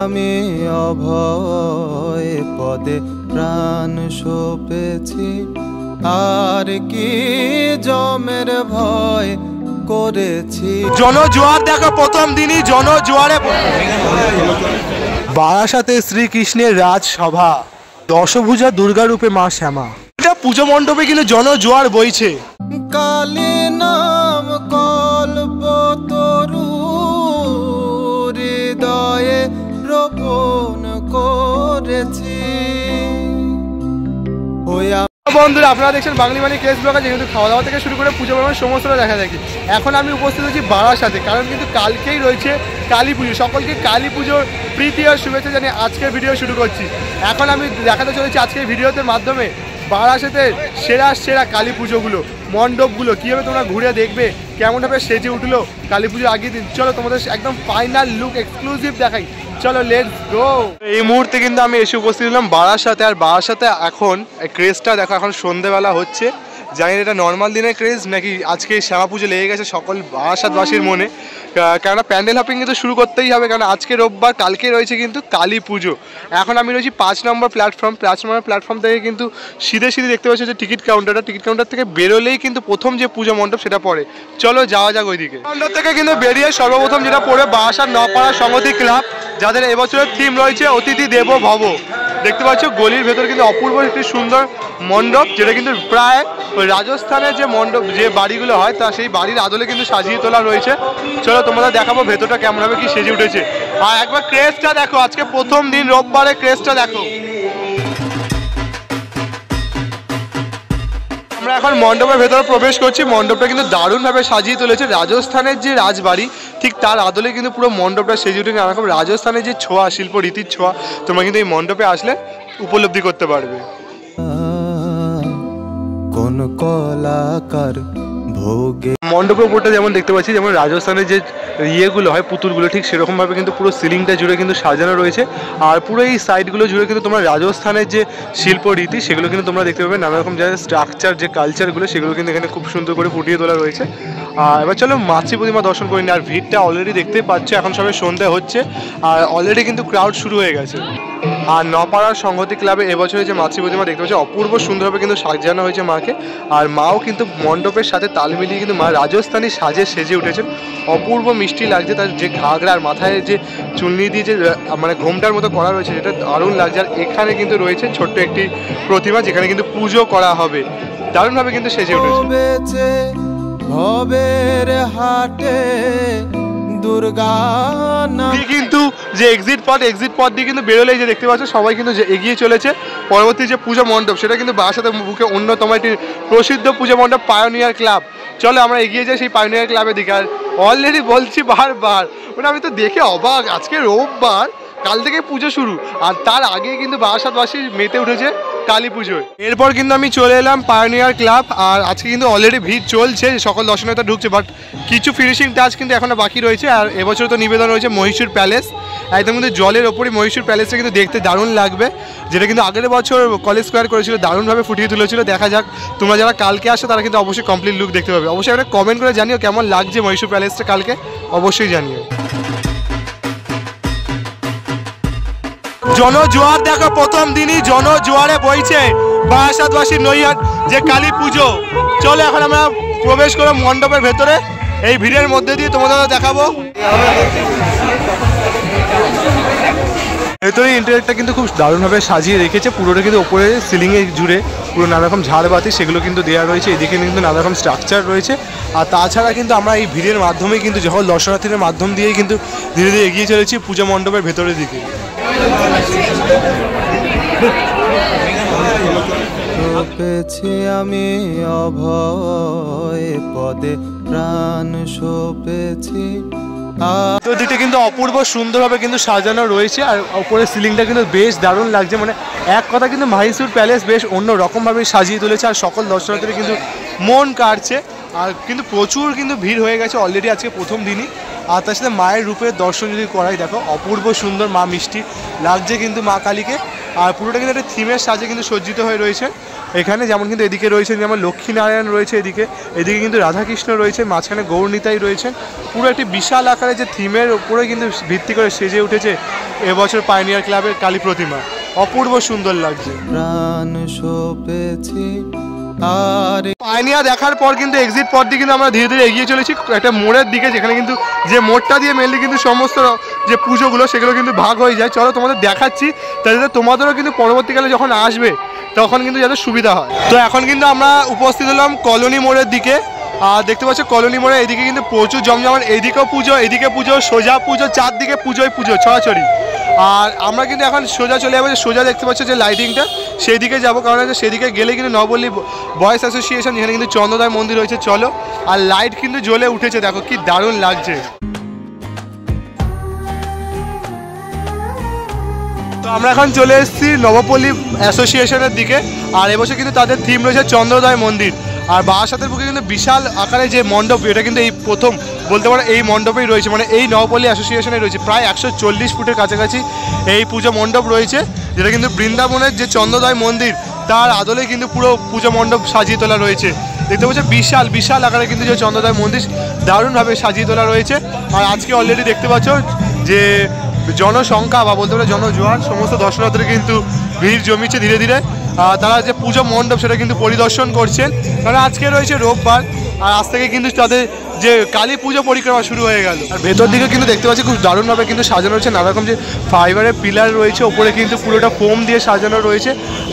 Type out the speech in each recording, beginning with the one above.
আমি অভয় পদে প্রাণ সপেছি, আর কি জমের ভয় করেছি। জনজোয়ার দেখো প্রথম দিনই জনজোয়ারে বারাসাতে শ্রীকৃষ্ণের রাজসভা, দশভুজা দুর্গা রূপে মা শ্যামা। এটা পুজো মণ্ডপে কিন্তু জনজোয়ার বইছে। কালী নাম কল্পতরু হৃদয়ে রোপণ করেছি। বন্ধুরা, আপনারা দেখছেন বাঙালি মানি কেস ব্লগার, যেহেতু খাওয়া দাওয়া থেকে শুরু করে পুজো পার্বণ সমস্তটা দেখা দেখি। এখন আমি উপস্থিত হচ্ছি বারাসাতে, কারণ কিন্তু কালকেই রয়েছে কালী পুজো। সকলকে কালী পুজোর প্রীতি আর শুভেচ্ছা জানিয়ে আজকের ভিডিও শুরু করছি। এখন আমি দেখাতে চলেছি আজকের ভিডিওতে মাধ্যমে বারাসাতের সেরা সেরা কালী পুজোগুলো, মণ্ডপগুলো কীভাবে তোমরা ঘুরে দেখবে, কেমনভাবে সেজে উঠলো কালী পুজোর আগের দিন। চলো তোমাদের একদম ফাইনাল লুক এক্সক্লুসিভ দেখাই, চলো লেটস গো। এই মুহূর্তে কিন্তু আমি এসে উপস্থিত হলাম বারাসাতে, আর বারাসাতে এখন ক্রেজটা দেখো, এখন সন্ধ্যেবেলা হচ্ছে। জানি এটা নর্মাল দিনের ক্রেজ নাকি আজকে শ্যামা পুজো লেগে গেছে সকল বারাসাতবাসীর মনে, কেননা প্যান্ডেল হপিং কিন্তু শুরু করতেই হবে, কারণ আজকে রোববার, কালকে রয়েছে কিন্তু কালী পুজো। এখন আমি রয়েছি 5 নম্বর প্ল্যাটফর্ম। 5 নম্বর প্ল্যাটফর্ম থেকে কিন্তু সিধে সিধে দেখতে পাচ্ছি যে টিকিট কাউন্টার থেকে বেরোলেই কিন্তু প্রথম যে পুজো মণ্ডপ সেটা পড়ে। চলো যাওয়া যাক ওইদিকে। মণ্ডপ থেকে কিন্তু বেরিয়ে সর্বপ্রথম যেটা পড়ে বারাসাত নপাড়া সংহতি ক্লাব, যাদের এবছরের থিম রয়েছে অতিথি দেব ভব। দেখতে পাচ্ছ গলির ভেতর কিন্তু অপূর্ব একটি সুন্দর মণ্ডপ, যেটা কিন্তু প্রায় রাজস্থানের যে মণ্ডপ, যে বাড়িগুলো হয় তা সেই বাড়ির আদলে কিন্তু সাজিয়ে তোলা রয়েছে। চলো তোমাদের দেখাবো ভেতরটা কেমনভাবে কি সেজে উঠেছে। আর একবার ক্রেজটা দেখো, আজকে প্রথম দিন রোববারে ক্রেজটা দেখো। আমরা এখন মণ্ডপের ভেতরে প্রবেশ করছি। মণ্ডপটা কিন্তু দারুণভাবে সাজিয়ে তুলেছে। রাজস্থানের যে রাজবাড়ি ঠিক তার আদলে কিন্তু পুরো মণ্ডপটা সেজে উঠে নানা রকম রাজস্থানের যে ছোঁয়া, শিল্প রীতির ছোঁয়া তোমরা কিন্তু এই মণ্ডপে আসলে উপলব্ধি করতে পারবে। কোন কলাকার ভোগে মণ্ডপের উপরটা যেমন দেখতে পাচ্ছি, যেমন রাজস্থানের যে ইয়েগুলো হয় পুতুলগুলো, ঠিক সেরকমভাবে কিন্তু পুরো সিলিংটা জুড়ে কিন্তু সাজানো রয়েছে। আর পুরো এই সাইডগুলো জুড়ে কিন্তু তোমরা রাজস্থানের যে শিল্প রীতি সেগুলো কিন্তু তোমরা দেখতে পাবে। নানা রকম যে স্ট্রাকচার, যে কালচারগুলো সেগুলো কিন্তু এখানে খুব সুন্দর করে ফুটিয়ে তোলা রয়েছে। আর এবার চলো মাতৃ প্রতিমা দর্শন করি না। আর ভিড়টা অলরেডি দেখতেই পাচ্ছ, এখন সবাই সন্ধ্যা হচ্ছে আর অলরেডি কিন্তু ক্রাউড শুরু হয়ে গেছে। আর নপাড়ার সংহতি ক্লাবে এবছরে যে মাতৃ প্রতিমা দেখতে পাচ্ছি অপূর্ব সুন্দরভাবে কিন্তু সাজানো হয়েছে মাকে। আর মাও কিন্তু মণ্ডপের সাথে তাল মিলিয়ে কিন্তু মা রাজস্থানী সাজে সেজে উঠেছেন। অপূর্ব মিষ্টি লাগছে, তার যে ঘাগরা আর মাথায় যে চুন্নি দিয়ে যে মানে ঘোমটার মতো করা রয়েছে সেটা দারুণ লাগছে। আর এখানে কিন্তু রয়েছে ছোট্ট একটি প্রতিমা, যেখানে কিন্তু পুজো করা হবে। দারুণভাবে কিন্তু সেজে উঠেছে। ভবের হাটে দুর্গা কিন্তু যে এক্সিট পথ দিয়ে কিন্তু বেরোলেই যে দেখতে পাচ্ছ সবাই কিন্তু যে এগিয়ে চলেছে পরবর্তী যে পুজো মণ্ডপ, সেটা কিন্তু বারাসাতের বুকে অন্যতম একটি প্রসিদ্ধ পুজো মণ্ডপ পায়োনিয়ার ক্লাব। চলো আমরা এগিয়ে যাই সেই পায়োনিয়ার ক্লাবের দিকে। আর অলরেডি বলছি বারবার, মানে আমি তো দেখে অবাক, আজকে রোববার, কাল থেকে পুজো শুরু, আর তার আগে কিন্তু বারাসাতবাসী মেতে উঠেছে কালী পুজোয়। এরপর কিন্তু আমি চলে এলাম পায়োনিয়ার ক্লাব। আর আজকে কিন্তু অলরেডি ভিড় চলছে, সকল দর্শনার্থী ঢুকছে, বাট কিছু ফিনিশিং টাচ কিন্তু এখনো বাকি রয়েছে। আর এবছর তো নিবেদন রয়েছে মহীশূর প্যালেস, একদম কিন্তু জলের ওপরই মহীশূর প্যালেসটা কিন্তু দেখতে দারুণ লাগবে, যেটা কিন্তু আগের বছর কলেজ স্কোয়ার করেছিল, দারুণভাবে ফুটিয়ে তুলেছিল। দেখা যাক, তোমরা যারা কালকে আসো তারা কিন্তু অবশ্যই কমপ্লিট লুক দেখতে পাবে। অবশ্যই একটা কমেন্ট করে জানিও কেমন লাগছে মহীশূর প্যালেসটা কালকে, অবশ্যই জানিও। জনজোয়ার দেখো প্রথম দিনই জনজোয়ারে বইছে বারাসাতবাসীর নৈহাট যে কালী পুজো। চলো এখন আমরা প্রবেশ করব মণ্ডপের ভেতরে, এই ভিড়ের মধ্যে দিয়ে তোমাদের দেখাবো। ভেতরে ইন্টারিয়রটা কিন্তু খুব দারুণভাবে সাজিয়ে রেখেছে। পুরোটা কিন্তু ওপরে সিলিংয়ে জুড়ে পুরো নানা রকম ঝাড়বাতি সেগুলো কিন্তু দেওয়া রয়েছে। এদিকে কিন্তু নানা রকম স্ট্রাকচার রয়েছে। আর তাছাড়া কিন্তু আমরা এই ভিড়ের মাধ্যমে কিন্তু যখন দর্শনার্থীদের মাধ্যম দিয়েই কিন্তু ধীরে ধীরে এগিয়ে চলেছি পূজা মণ্ডপের ভেতরের দিকে। সপেছি আমি অভয় পদে প্রাণ সপেছি। তো দিকটা কিন্তু অপূর্ব সুন্দরভাবে কিন্তু সাজানো রয়েছে। আর উপরের সিলিংটা কিন্তু বেশ দারুণ লাগছে, মানে এক কথা কিন্তু মহীশূর প্যালেস বেশ অন্য রকমভাবে সাজিয়ে তুলেছে। আর সকল দর্শনার্থীরা কিন্তু মন কাড়ছে। আর কিন্তু প্রচুর কিন্তু ভিড় হয়ে গেছে অলরেডি আজকে প্রথম দিনই। আর তার সাথে মায়ের রূপের দর্শন যদি করাই, দেখো অপূর্ব সুন্দর মা মিষ্টি লাগছে কিন্তু মা কালীকে। আর পুরোটা কিন্তু একটা থিমের সাজে কিন্তু সজ্জিত হয়ে রয়েছে। এখানে, যেমন কিন্তু এদিকে রয়েছেন যেমন লক্ষ্মীনারায়ণ রয়েছে, এদিকে কিন্তু রাধাকৃষ্ণ রয়েছে, মাঝখানে গৌরনীতাই রয়েছেন। পুরো একটি বিশাল আকারে যে থিমের উপরে কিন্তু ভিত্তি করে সেজে উঠেছে এবছর পাইনিয়ার ক্লাবের কালী প্রতিমা। অপূর্ব সুন্দর লাগছে। প্রাণ সপেছি আর পাইনিয়া দেখার পর কিন্তু এক্সিট পথ দিয়ে কিন্তু আমরা ধীরে ধীরে এগিয়ে চলেছি একটা মোড়ের দিকে, যেখানে কিন্তু যে মোড়টা দিয়ে মেনলি কিন্তু সমস্ত যে পুজোগুলো সেগুলো কিন্তু ভাগ হয়ে যায়। চলো তোমাদের দেখাচ্ছি, তাহলে তোমাদেরও কিন্তু পরবর্তীকালে যখন আসবে তখন কিন্তু যাতে সুবিধা হয়। তো এখন কিন্তু আমরা উপস্থিত হলাম কলোনি মোড়ের দিকে। আর দেখতে পাচ্ছ কলোনি মোড়ে এদিকে কিন্তু প্রচুর জমজমাট, এদিকেও পুজো, এদিকে পুজো, সোজা পুজো, চারদিকে পুজোই পুজো ছড়াছড়ি। আর আমরা কিন্তু এখন সোজা চলে যাবো, সোজা দেখতে পাচ্ছ যে লাইটিংটা সেই দিকে যাবো, কারণ সেদিকে গেলে কিন্তু নবপল্লী বয়েজ অ্যাসোসিয়েশন, যেখানে কিন্তু চন্দ্রদয় মন্দির রয়েছে। চলো, আর লাইট কিন্তু জ্বলে উঠেছে, দেখো কি দারুণ লাগছে। তো আমরা এখন চলে এসেছি নবপল্লী অ্যাসোসিয়েশনের দিকে। আর এবছর কিন্তু তাদের থিম রয়েছে চন্দ্রোদয় মন্দির। আর বারাসাতের বুকে কিন্তু বিশাল আকারে যে মণ্ডপ, এটা কিন্তু এই প্রথম বলতে পারো এই মণ্ডপেই রয়েছে, মানে এই নবপল্লী অ্যাসোসিয়েশনে রয়েছে। প্রায় 140 ফুটের কাছাকাছি এই পুজো মণ্ডপ রয়েছে, যেটা কিন্তু বৃন্দাবনের যে চন্দ্রোদয় মন্দির তার আদলে কিন্তু পুরো পুজো মণ্ডপ সাজিয়ে তোলা রয়েছে। দেখতে পাচ্ছ বিশাল বিশাল আকারে কিন্তু যে চন্দ্রোদয় মন্দির দারুণভাবে সাজিয়ে তোলা রয়েছে। আর আজকে অলরেডি দেখতে পাচ্ছ যে জনসংখ্যা বা বলতে পারে জনজোয়ার, সমস্ত দর্শনার্থীরা কিন্তু ভিড় জমিছে ধীরে ধীরে। তারা যে পুজো মণ্ডপ সেটা কিন্তু পরিদর্শন করছেন, কারণ আজকে রয়েছে রোববার, আর আজ থেকে কিন্তু তাদের যে কালী পুজো পরিক্রমা শুরু হয়ে গেল। আর ভেতর দিকে কিন্তু দেখতে পাচ্ছি খুব দারুণভাবে কিন্তু সাজানো রয়েছে, নানা রকম যে ফাইবারের পিলার রয়েছে, ওপরে কিন্তু পুরোটা ফোম দিয়ে সাজানো রয়েছে।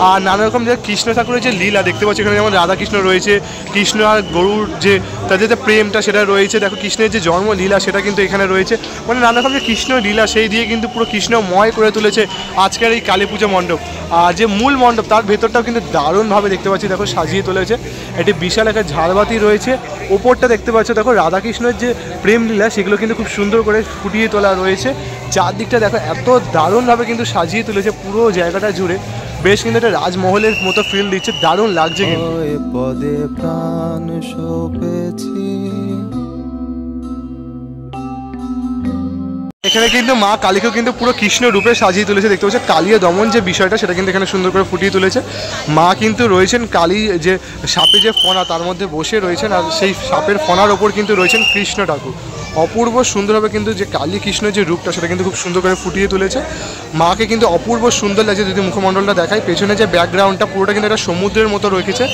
আর নানা রকম যে কৃষ্ণ ঠাকুরের যে লীলা দেখতে পাচ্ছি এখানে, যেমন রাধাকৃষ্ণ রয়েছে, কৃষ্ণ আর গরুর যে তাদের যে প্রেমটা সেটা রয়েছে। দেখো কৃষ্ণের যে জন্ম লীলা সেটা কিন্তু এখানে রয়েছে, মানে নানা রকম যে কৃষ্ণ লীলা সেই দিয়ে কিন্তু পুরো কৃষ্ণময় করে তুলেছে আজকের এই কালী পুজো মণ্ডপ। আর যে মূল মণ্ডপ তার ভেতরটাও কিন্তু দারুণভাবে দেখতে পাচ্ছি, দেখো সাজিয়ে তুলেছে। একটি বিশাল একটা ঝাড়বাতি রয়েছে, ওপরটা দেখতে পাচ্ছ দেখো রাধাকৃষ্ণের যে প্রেম লীলা সেগুলো কিন্তু খুব সুন্দর করে ফুটিয়ে তোলা রয়েছে। চারদিকটা দেখো এত দারুণভাবে কিন্তু সাজিয়ে তুলেছে পুরো জায়গাটা জুড়ে, বেশ কিন্তু একটা রাজমহলের মতো ফিল দিচ্ছে, দারুণ লাগছে কিন্তু। পদে প্রাণ সপেছি। এখানে কিন্তু মা কালীকেও কিন্তু পুরো কৃষ্ণ রূপে সাজিয়ে তুলেছে, দেখতে পাচ্ছ কালীয় দমন যে বিষয়টা সেটা কিন্তু এখানে সুন্দর করে ফুটিয়ে তুলেছে। মা কিন্তু রয়েছেন কালী যে সাপে যে ফণা তার মধ্যে বসে রয়েছেন, আর সেই সাপের ফণার ওপর কিন্তু রয়েছেন কৃষ্ণ ঠাকুর। অপূর্ব সুন্দরভাবে কিন্তু যে কালী কৃষ্ণের যে রূপটা সেটা কিন্তু খুব সুন্দর করে ফুটিয়ে তুলেছে। মাকে কিন্তু অপূর্ব সুন্দর লাগছে। যদি মুখমণ্ডলটা দেখায়, পেছনে যে ব্যাকগ্রাউন্ডটা পুরোটা কিন্তু একটা সমুদ্রের মতো রেখেছে,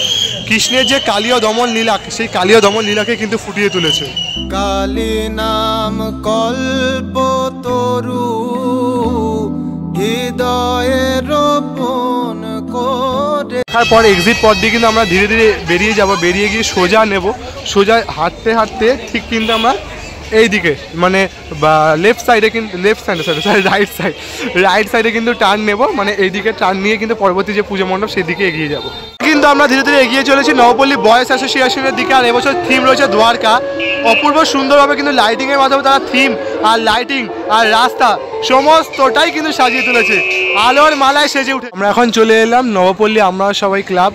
কৃষ্ণের যে কালীয় দমন লীলা সেই কালীয় দমন লীলাকে কিন্তু ফুটিয়ে তুলেছে। কালী নাম কল্পতরু হৃদয়ে রোপণ করে। তারপর এক্সিট পথ দিয়ে কিন্তু আমরা ধীরে ধীরে বেরিয়ে যাব, বেরিয়ে গিয়ে সোজা নেব, সোজা হাঁটতে হাঁটতে ঠিক কিন্তু আমরা এই দিকে মানে লেফট সাইডে কিন্তু রাইট সাইডে কিন্তু টার্ন নেব, মানে এই দিকে টার্ন নিয়ে কিন্তু পরবর্তী যে পুজো মণ্ডপ সেদিকে এগিয়ে যাব। কিন্তু আমরা ধীরে ধীরে এগিয়ে চলেছি নবপল্লী বয়েজ অ্যাসোসিয়েশনের দিকে। আর এবছর থিম রয়েছে দ্বারকা। অপূর্ব সুন্দরভাবে কিন্তু লাইটিংয়ের মাধ্যমে তারা থিম আর লাইটিং আর রাস্তা সমস্তটাই কিন্তু সাজিয়ে তুলেছে, আলোর মালায় সেজে উঠে। আমরা এখন চলে এলাম নবপল্লী আমরা সবাই ক্লাব।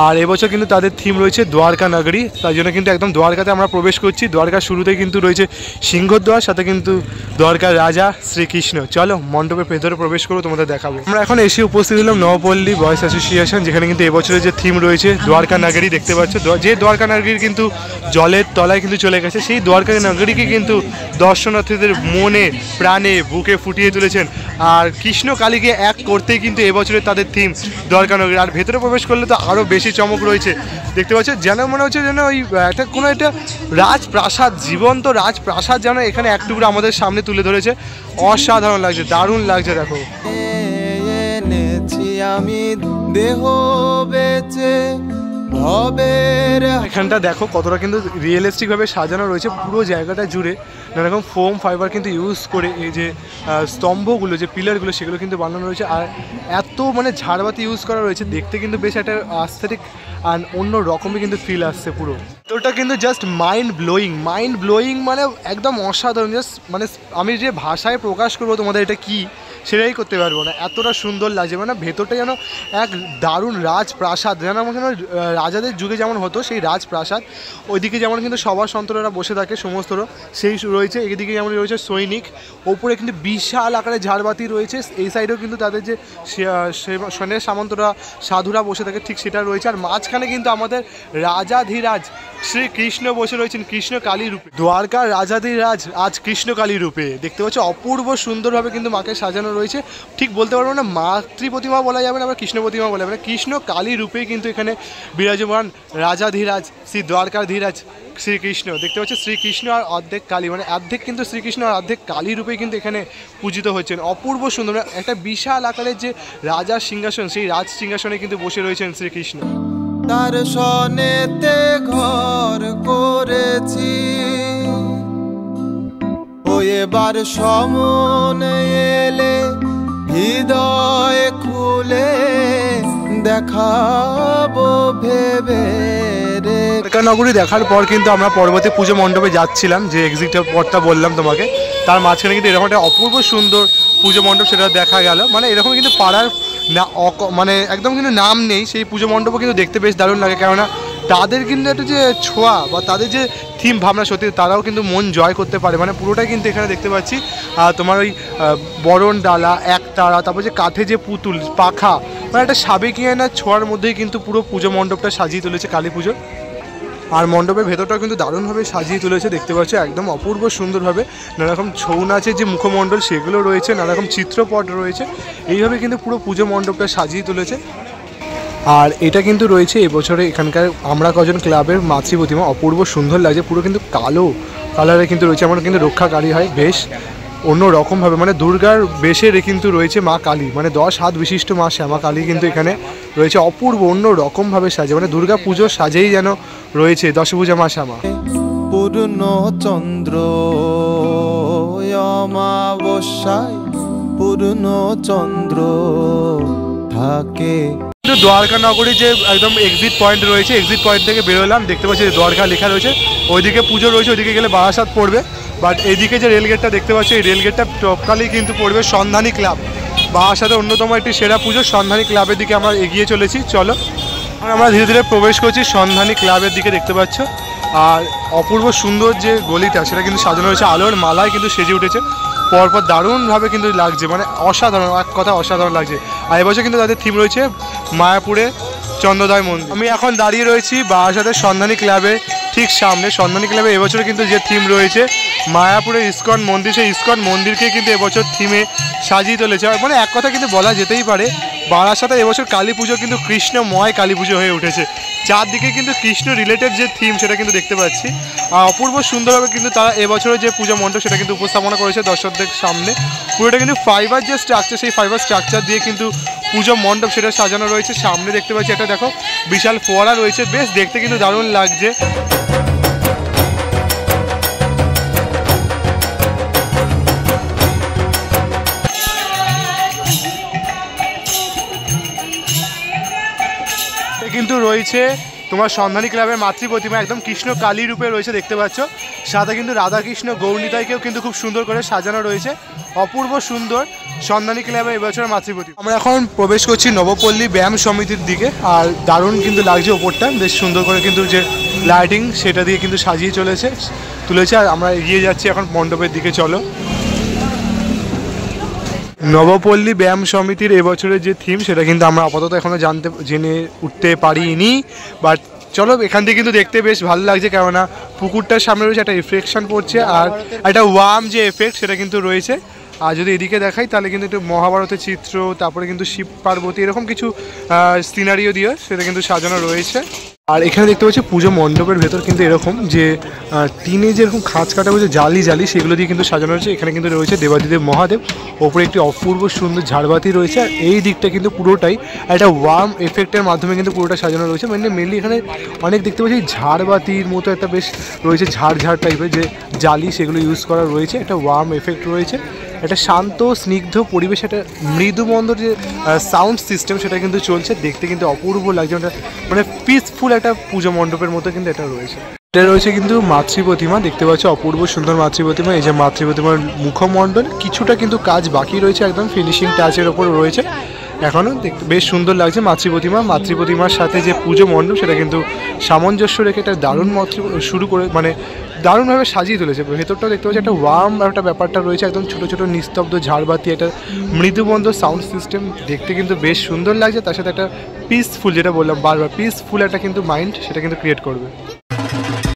আর এবছর কিন্তু তাদের থিম রয়েছে দ্বারকা নগরী, তাই জন্য কিন্তু একদম দ্বারকাতে আমরা প্রবেশ করছি। দ্বারকার শুরুতেই কিন্তু রয়েছে সিংহদ্বার, সাথে কিন্তু দ্বারকার রাজা শ্রীকৃষ্ণ। চলো মণ্ডপের ভেতরে প্রবেশ করবো, তোমাদের দেখাবো। আমরা এখন এসে উপস্থিত হলাম নবপল্লী বয়েজ অ্যাসোসিয়েশন, যেখানে কিন্তু এবছরের যে থিম রয়েছে দ্বারকা নগরী দেখতে পাচ্ছ। যে দ্বারকা নগরীর কিন্তু জলের তলায় কিন্তু চলে গেছে, সেই দ্বারকা নগরীকে কিন্তু দর্শনার্থীদের মনে প্রাণে বুকে ফুটিয়ে তুলেছেন। আর কৃষ্ণ কালীকে এক করতেই কিন্তু এবছরের তাদের থিম দ্বারকা নগরী। আর ভেতরে প্রবেশ করলে তো আরও বেশি চমক রয়েছে, দেখতে পাচ্ছ। যেন মনে হচ্ছে যেন ওই একটা কোনো একটা রাজপ্রাসাদ, জীবন্ত রাজপ্রাসাদ যেন এখানে এক টুকরো আমাদের সামনে তুলে ধরেছে। অসাধারণ লাগছে, দারুণ লাগছে। দেখো এনেছি আমি দেহ বেচে ভবের। এখানটা দেখো কতটা কিন্তু রিয়েলিস্টিক ভাবে সাজানো রয়েছে পুরো জায়গাটা জুড়ে। নানারকম ফোম ফাইবার কিন্তু ইউজ করে এই যে স্তম্ভগুলো, যে পিলারগুলো সেগুলো কিন্তু বানানো রয়েছে। আর এত মানে ঝাড়বাতি ইউজ করা রয়েছে, দেখতে কিন্তু বেশ একটা অ্যাস্থেটিক আর অন্য রকমই কিন্তু ফিল আসছে পুরো। তো ওটা কিন্তু জাস্ট মাইন্ড ব্লোয়িং মানে একদম অসাধারণ। জাস্ট মানে আমি যে ভাষায় প্রকাশ করবো তোমাদের এটা কি সেটাই করতে পারবো না, এতটা সুন্দর লাগছে। মানে ভেতরটা যেন এক দারুণ রাজপ্রাসাদ, যেন আমাকে রাজাদের যুগে যেমন হতো সেই রাজপ্রাসাদ। ওইদিকে যেমন কিন্তু সভা সন্তরা বসে থাকে সমস্তরা সেই রয়েছে, এদিকে যেমন রয়েছে সৈনিক, ওপরে কিন্তু বিশাল আকারে ঝাড়বাতি রয়েছে। এই সাইডেও কিন্তু তাদের যে সেনের সামন্তরা সাধুরা বসে থাকে ঠিক সেটা রয়েছে। আর মাঝখানে কিন্তু আমাদের রাজাধিরাজ শ্রীকৃষ্ণ বসে রয়েছেন কৃষ্ণ কালী রূপে। দ্বারকার রাজাধিরাজ আজ কৃষ্ণ কালী রূপে দেখতে পাচ্ছ, অপূর্ব সুন্দরভাবে কিন্তু মাকে সাজানো রয়েছে। ঠিক বলতে পারবো না মাতৃ প্রতিমা বলা যাবে না, আবার কৃষ্ণ প্রতিমা বলা যাবে না, কৃষ্ণ কালী রূপেই কিন্তু এখানে বিরাজমান রাজাধিরাজ শ্রী দ্বারকার ধীরাজ শ্রীকৃষ্ণ দেখতে পাচ্ছি। শ্রীকৃষ্ণ আর অর্ধেক কালী, মানে অর্ধেক কিন্তু শ্রীকৃষ্ণ আর অর্ধেক কালী রূপেই কিন্তু এখানে পূজিত হচ্ছেন। অপূর্ব সুন্দর একটা বিশাল আকারের যে রাজার সিংহাসন, সেই রাজ সিংহাসনে কিন্তু বসে রয়েছেন শ্রীকৃষ্ণ। তার সনেতে ঘর করেছি, ও এবার সমনে এলে হৃদয় খুলে দেখাবো ভেবে রে। নগরী দেখার পর কিন্তু আমরা পরবর্তী পুজো মণ্ডপে যাচ্ছিলাম, যে এক্সিটের পরটা বললাম তোমাকে, তার মাঝখানে কিন্তু এরকম একটা অপূর্ব সুন্দর পুজো মণ্ডপ সেটা দেখা গেল। মানে এরকম কিন্তু পাড়ার না মানে একদম কিন্তু নাম নেই সেই পুজো মণ্ডপও কিন্তু দেখতে বেশ দারুণ লাগে, কেননা তাদের কিন্তু একটা যে ছোঁয়া বা তাদের যে থিম ভাবনা সত্যি তারাও কিন্তু মন জয় করতে পারে। মানে পুরোটাই কিন্তু এখানে দেখতে পাচ্ছি তোমার ওই বরণ ডালা, একতারা, তারপর যে কাঠে যে পুতুল পাখা, মানে একটা সাবেকিয়ানার ছোঁয়ার মধ্যেই কিন্তু পুরো পুজো মণ্ডপটা সাজিয়ে তুলেছে কালী পুজোর। আর মণ্ডপের ভেতরটাও কিন্তু দারুণভাবে সাজিয়ে তুলেছে দেখতে পাচ্ছ, একদম অপূর্ব সুন্দরভাবে। নানারকম ছৌ নাচের যে মুখমণ্ডল সেগুলো রয়েছে, নানারকম চিত্রপট রয়েছে, এইভাবে কিন্তু পুরো পুজো মণ্ডপটা সাজিয়ে তুলেছে। আর এটা কিন্তু রয়েছে এবছরে এখানকার আমরা কজন ক্লাবের মাতৃ প্রতিমা, অপূর্ব সুন্দর লাগছে, পুরো কিন্তু কালো কালারে কিন্তু রয়েছে। আমার কিন্তু রক্ষাকারী হয় বেশ অন্য রকমভাবে, মানে দুর্গার বেশের কিন্তু রয়েছে মা কালী, মানে 10 হাত বিশিষ্ট মা শ্যামা কালী কিন্তু এখানে রয়েছে, অপূর্ব অন্য রকমভাবে সাজে, মানে দুর্গা পুজো সাজেই যেন রয়েছে দশভূজা মা শ্যামা। পূর্ণ চন্দ্র অমাবস্যায় পূর্ণ চন্দ্র থাকে। দ্বারকা নগরী যে একদম এক্সিট পয়েন্ট রয়েছে, এক্সিট পয়েন্ট থেকে বেরোলাম, দেখতে পাচ্ছি দ্বারকা লেখা রয়েছে, ওইদিকে পুজো রয়েছে, ওইদিকে গেলে বারাসাত পড়বে। বাট এইদিকে যে রেলগেটটা দেখতে পাচ্ছি, এই রেলগেটটা টপকালেই কিন্তু পড়বে সন্ধানী ক্লাব, বারাসাতের অন্যতম একটি সেরা পুজো সন্ধানী ক্লাবের দিকে আমরা এগিয়ে চলেছি। চলো আমরা ধীরে ধীরে প্রবেশ করছি সন্ধানী ক্লাবের দিকে, দেখতে পাচ্ছ। আর অপূর্ব সুন্দর যে গলিটা সেটা কিন্তু সাজানো হয়েছে আলোর মালায় কিন্তু সেজে উঠেছে, পরপর দারুণভাবে কিন্তু লাগছে, মানে অসাধারণ, এক কথা অসাধারণ লাগছে। আর এবছর কিন্তু তাদের থিম রয়েছে মায়াপুরে চন্দ্রোদয় মন্দির। আমি এখন দাঁড়িয়ে রয়েছি বারাসাতের সন্ধানী ক্লাবে ঠিক সামনে। সন্ধানী ক্লাবে এবছর কিন্তু যে থিম রয়েছে মায়াপুরের ইস্কন মন্দির, সেই ইস্কন মন্দিরকে কিন্তু এবছর থিমে সাজিয়ে তুলেছে। মানে এক কথা কিন্তু বলা যেতেই পারে বারাসাতে এবছর কালী পুজো কিন্তু কৃষ্ণময় কালী পুজো হয়ে উঠেছে। চারদিকে কিন্তু কৃষ্ণ রিলেটেড যে থিম সেটা কিন্তু দেখতে পাচ্ছি। অপূর্ব সুন্দরভাবে কিন্তু তারা এবছরের যে পূজা মণ্ডপ সেটা কিন্তু উপস্থাপনা করেছে দর্শকদের সামনে। পুরোটা কিন্তু ফাইবার যে স্ট্রাকচার, সেই ফাইবার স্ট্রাকচার দিয়ে কিন্তু পুজো মণ্ডপ সেটা সাজানো রয়েছে। সামনে দেখতে পাচ্ছি একটা দেখো বিশাল ফোয়ারা রয়েছে, বেশ দেখতে কিন্তু দারুণ লাগছে। কিন্তু রয়েছে তোমার সন্ধানী ক্লাবের মাতৃ প্রতিমা, একদম কৃষ্ণ কালী রূপে রয়েছে দেখতে পাচ্ছ। সাথে কিন্তু রাধাকৃষ্ণ গৌরনীতাইকেও কিন্তু খুব সুন্দর করে সাজানো রয়েছে, অপূর্ব সুন্দর সন্ধানী ক্লাবের এবছরের মাতৃ প্রতিমা। আমরা এখন প্রবেশ করছি নবপল্লী ব্যায়াম সমিতির দিকে, আর দারুণ কিন্তু লাগছে ওপরটা, বেশ সুন্দর করে কিন্তু যে লাইটিং সেটা দিয়ে কিন্তু সাজিয়ে তুলেছে। আর আমরা এগিয়ে যাচ্ছি এখন মণ্ডপের দিকে, চলো। নবপল্লী ব্যায়াম সমিতির এবছরের যে থিম সেটা কিন্তু আমরা আপাতত এখনও জেনে উঠতে পারিনি, বাট চলো এখান থেকে কিন্তু দেখতে বেশ ভালো লাগছে, কেননা পুকুরটার সামনে রয়েছে একটা রিফ্লেকশন পড়ছে, আর একটা ওয়ার্ম যে এফেক্ট সেটা কিন্তু রয়েছে। আর যদি এদিকে দেখাই তাহলে কিন্তু একটু মহাভারতের চিত্র, তারপরে কিন্তু শিব পার্বতী এরকম কিছু সিনারিও দিয়ে সেটা কিন্তু সাজানো রয়েছে। আর এখানে দেখতে পাচ্ছি পুজো মণ্ডপের ভেতর কিন্তু এরকম যে টিনে যেরকম খাঁচ কাটা হয়েছে জালি সেগুলো দিয়ে কিন্তু সাজানো হয়েছে। এখানে কিন্তু রয়েছে দেবাদিদেব মহাদেব, ওপরে একটি অপূর্ব সুন্দর ঝাড়বাতি রয়েছে, আর এই দিকটা কিন্তু পুরোটাই একটা ওয়ার্ম এফেক্টের মাধ্যমে কিন্তু পুরোটা সাজানো রয়েছে। মেনলি এখানে অনেক দেখতে পাচ্ছি ঝাড়বাতির মতো একটা বেশ রয়েছে, ঝাড় টাইপের যে জালি সেগুলো ইউজ করা রয়েছে, একটা ওয়ার্ম এফেক্ট রয়েছে, একটা শান্ত স্নিগ্ধ পরিবেশ, একটা মৃদুমন্দ যে সাউন্ড সিস্টেম সেটা কিন্তু চলছে, দেখতে কিন্তু অপূর্ব লাগছে, মানে পিসফুল একটা পুজো মণ্ডপের মতো কিন্তু এটা রয়েছে। এটা রয়েছে কিন্তু মাতৃ প্রতিমা, দেখতে পাচ্ছ অপূর্ব সুন্দর মাতৃ প্রতিমা। এই যে মাতৃ প্রতিমার মুখমণ্ডল কিছুটা কিন্তু কাজ বাকি রয়েছে, একদম ফিনিশিং টাচের ওপর রয়েছে এখনও। দেখতে বেশ সুন্দর লাগছে মাতৃ প্রতিমা। মাতৃ প্রতিমার সাথে যে পুজো মণ্ডপ সেটা কিন্তু সামঞ্জস্য রেখে একটা দারুণ শুরু করে মানে দারুণভাবে সাজিয়ে তুলেছে। ভেতরটাও দেখতে পাচ্ছি একটা ওয়ার্ম একটা ব্যাপারটা রয়েছে, একদম ছোটো ছোটো নিস্তব্ধ ঝাড়বাতি, একটা মৃদুবন্ধ সাউন্ড সিস্টেম, দেখতে কিন্তু বেশ সুন্দর লাগছে। তার সাথে একটা পিসফুল, যেটা বললাম বারবার, পিসফুল একটা কিন্তু মাইন্ড সেটা কিন্তু ক্রিয়েট করবে।